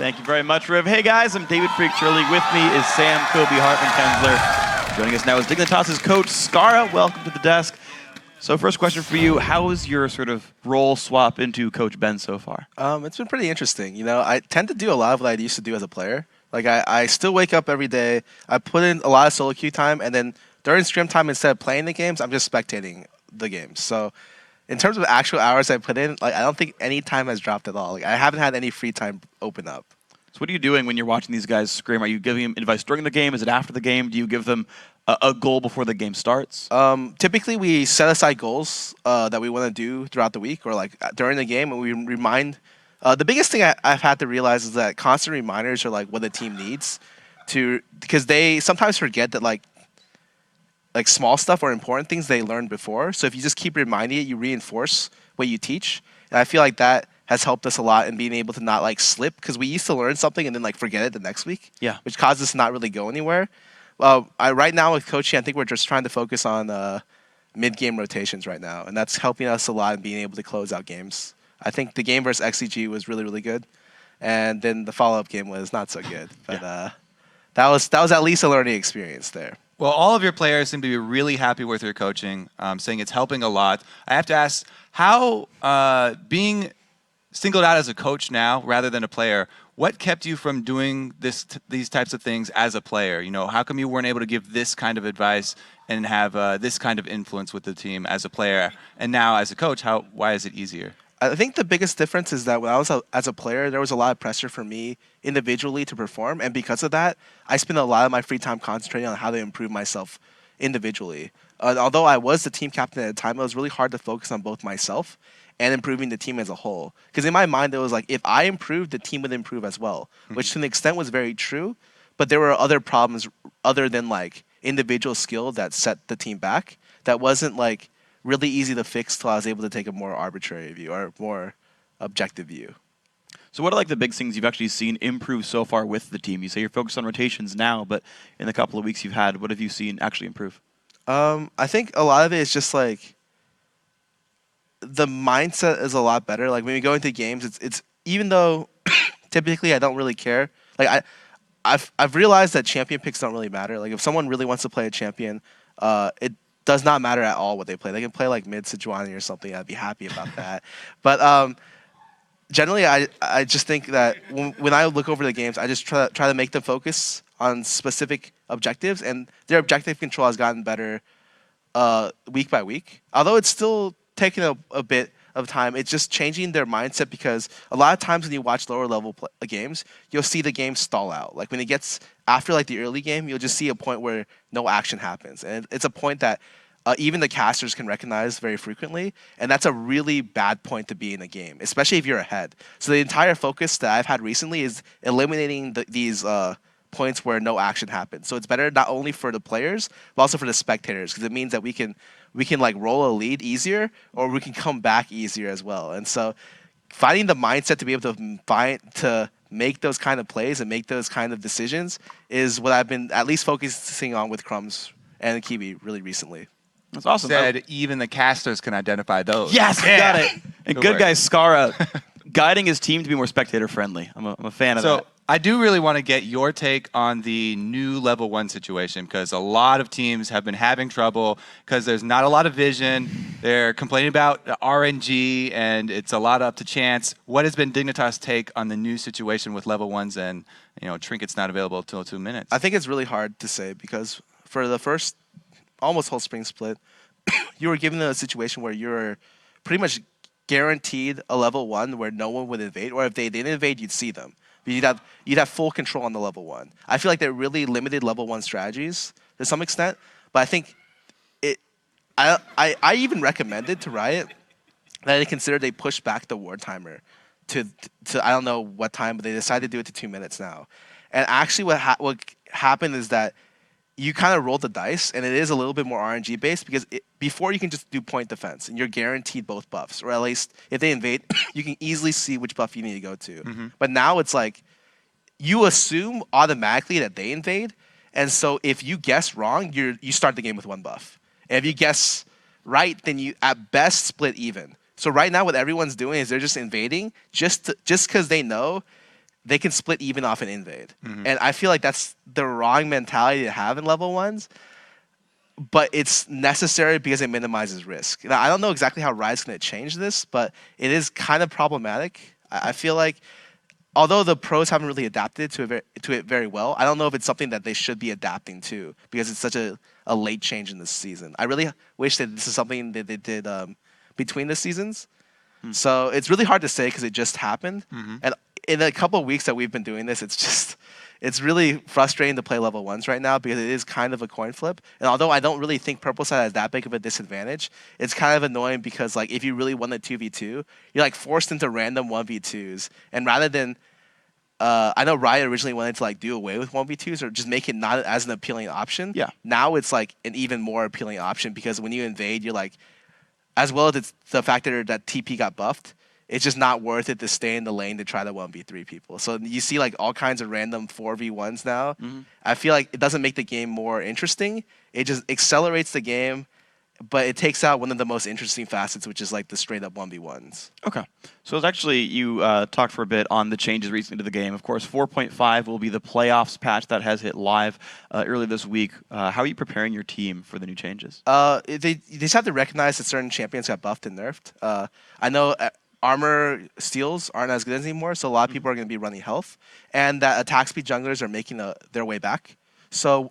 Thank you very much, Riv. Hey guys, I'm David Freak Shirley. With me is Sam, Kobe, Hartman, Kensler. Joining us now is Dignitas' coach, Scarra. Welcome to the desk. So first question for you, how is your sort of role swap into Coach Ben so far? It's been pretty interesting. You know, I tend to do a lot of what I used to do as a player. Like, I still wake up every day. I put in a lot of solo queue time, and then during scrim time, instead of playing the games, I'm just spectating the games. So in terms of actual hours I put in, like, I don't think any time has dropped at all. Like, I haven't had any free time open up. So what are you doing when you're watching these guys scrim? Are you giving them advice during the game? Is it after the game? Do you give them a goal before the game starts? Typically, we set aside goals that we want to do throughout the week or like during the game, and we remind. The biggest thing I've had to realize is that constant reminders are like what the team needs because they sometimes forget that like small stuff or important things they learned before. So if you just keep reminding it, you reinforce what you teach. And I feel like that has helped us a lot in being able to not like slip because we used to learn something and then like forget it the next week. Yeah. Which caused us to not really go anywhere. Right now with coaching, I think we're just trying to focus on mid-game rotations right now, and that's helping us a lot in being able to close out games. I think the game versus XCG was really, really good, and then the follow-up game was not so good. But that was at least a learning experience there. Well, all of your players seem to be really happy with your coaching, saying it's helping a lot. I have to ask, how being singled out as a coach now rather than a player, what kept you from doing these types of things as a player? You know, how come you weren't able to give this kind of advice and have this kind of influence with the team as a player? And now as a coach, why is it easier? I think the biggest difference is that when I was as a player, there was a lot of pressure for me individually to perform. And because of that, I spent a lot of my free time concentrating on how to improve myself individually. Although I was the team captain at the time, it was really hard to focus on both myself and improving the team as a whole. Because in my mind, it was like, if I improved, the team would improve as well, which to an extent was very true. But there were other problems other than like individual skill that set the team back that wasn't like really easy to fix till I was able to take a more arbitrary view or more objective view. So what are like the big things you've actually seen improve so far with the team? You say you're focused on rotations now, but in the couple of weeks you've had, what have you seen actually improve? I think a lot of it is just like the mindset is a lot better. Like when we go into games, it's even though typically I don't really care. Like I've realized that champion picks don't really matter. Like if someone really wants to play a champion, it does not matter at all what they play. They can play like mid Sejuani or something. I'd be happy about that. But generally, I just think that when I look over the games, I just try to make them focus on specific objectives, and their objective control has gotten better week by week. Although it's still taking a bit of time, it's just changing their mindset because a lot of times when you watch lower level games, you'll see the game stall out. Like when it gets after like the early game, you'll just see a point where no action happens, and it's a point that even the casters can recognize very frequently, and that's a really bad point to be in a game, especially if you're ahead. So the entire focus that I've had recently is eliminating these points where no action happens. So it's better not only for the players, but also for the spectators, because it means that we can like roll a lead easier, or we can come back easier as well. And so finding the mindset to be able to make those kind of plays and make those kind of decisions is what I've been at least focusing on with Crumbs and Kiwi really recently. That's awesome. Said even the casters can identify those. Yes, yeah. got it. And good guy Scarra guiding his team to be more spectator friendly. I'm a fan of that. So I do really want to get your take on the new level 1 situation, because a lot of teams have been having trouble because there's not a lot of vision. They're complaining about RNG, and it's a lot up to chance. What has been Dignitas' take on the new situation with level 1s and trinkets not available until 2 minutes? I think it's really hard to say because for the first almost whole spring split, you were given a situation where you're pretty much guaranteed a level 1 where no one would invade, or if they did invade, you'd see them. You'd have full control on the level 1. I feel like they really limited level 1 strategies to some extent, but I think I even recommended to Riot that they consider they pushed back the ward timer to I don't know what time, but they decided to do it to 2 minutes now. And actually what happened is that you kind of rolled the dice, and it is a little bit more RNG based because before you can just do point defense, and you're guaranteed both buffs, or at least if they invade, you can easily see which buff you need to go to. But now it's like you assume automatically that they invade, and so if you guess wrong, you start the game with 1 buff. And if you guess right, then you at best split even. So right now what everyone's doing is they're just invading just because they know they can split even off an invade. And I feel like that's the wrong mentality to have in level 1s. But it's necessary because it minimizes risk. Now, I don't know exactly how Riot's going to change this, but it is kind of problematic. I feel like, although the pros haven't really adapted to it very well, I don't know if it's something that they should be adapting to because it's such a late change in this season. I really wish that this is something that they did between the seasons. So it's really hard to say because it just happened. And in a couple of weeks that we've been doing this, it's really frustrating to play level 1s right now because it is kind of a coin flip. And although I don't really think purple side has that big of a disadvantage, it's kind of annoying because like if you really won the 2v2, you're like forced into random 1v2s. And rather than I know Riot originally wanted to like do away with 1v2s or just make it not as an appealing option. Yeah. Now it's like an even more appealing option because when you invade, you're like, as well as it's the factor that TP got buffed, it's just not worth it to stay in the lane to try to 1v3 people. So you see like all kinds of random 4v1s now. I feel like it doesn't make the game more interesting. It just accelerates the game, but it takes out one of the most interesting facets, which is like the straight up 1v1s. Okay. So it's actually, you talked for a bit on the changes recently to the game. Of course, 4.5 will be the playoffs patch that has hit live early this week. How are you preparing your team for the new changes? They just have to recognize that certain champions got buffed and nerfed. I know armor steals aren't as good anymore, so a lot of people are going to be running health, and that attack speed junglers are making their way back. So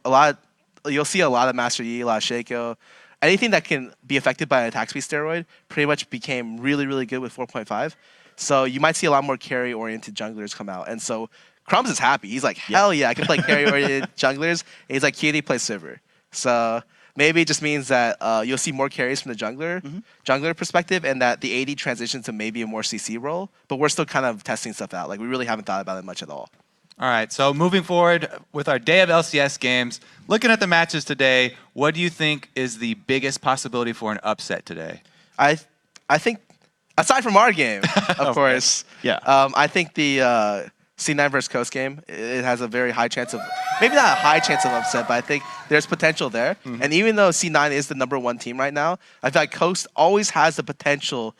you'll see a lot of Master Yi, a lot of Shaco. Anything that can be affected by an attack speed steroid pretty much became really, really good with 4.5. So you might see a lot more carry-oriented junglers come out. And so Crumbs is happy. He's like, hell yeah, I can play carry-oriented junglers. And he's like, Kitty plays Sivir. So maybe it just means that you'll see more carries from the jungler perspective, and that the AD transitions to maybe a more CC role. But we're still kind of testing stuff out. Like we really haven't thought about it much at all. All right, so moving forward with our day of LCS games, looking at the matches today, what do you think is the biggest possibility for an upset today? I think, aside from our game, of course, I think the C9 versus Coast game, it has a very high chance of, maybe not a high chance of upset, but I think there's potential there. And even though C9 is the #1 team right now, I feel like Coast always has the potential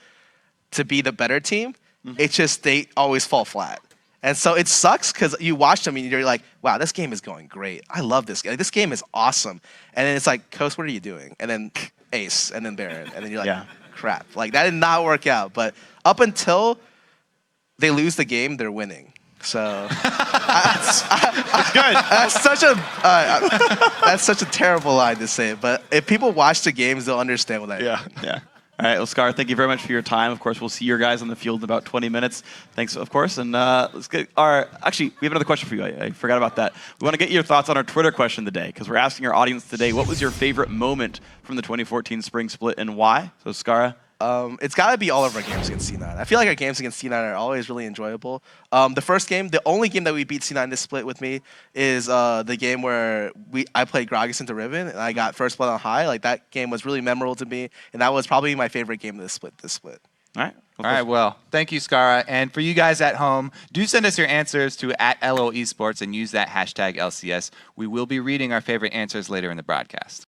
to be the better team. It's just they always fall flat. And so it sucks because you watch them and you're like, wow, this game is going great. I love this game. This game is awesome. And then it's like, Coast, what are you doing? And then Ace, and then Baron. And then you're like, crap. Like, that did not work out. But up until they lose the game, they're winning. So that's good. That's such a terrible line to say. But if people watch the games, they'll understand what I mean. Yeah. All right, well, Scarra, thank you very much for your time. Of course, we'll see your guys on the field in about 20 minutes. Thanks, of course. And let's get actually, we have another question for you. I forgot about that. We want to get your thoughts on our Twitter question today, because we're asking our audience today, what was your favorite moment from the 2014 Spring Split and why? So, Scarra? It's got to be all of our games against C9. I feel like our games against C9 are always really enjoyable. The first game, the only game that we beat C9 this split with me is the game where I played Gragas into Riven, and I got first blood on high. Like, that game was really memorable to me, and that was probably my favorite game of this split. All right. All right, well, thank you, Scarra. And for you guys at home, do send us your answers to @LOEsports and use that hashtag LCS. We will be reading our favorite answers later in the broadcast.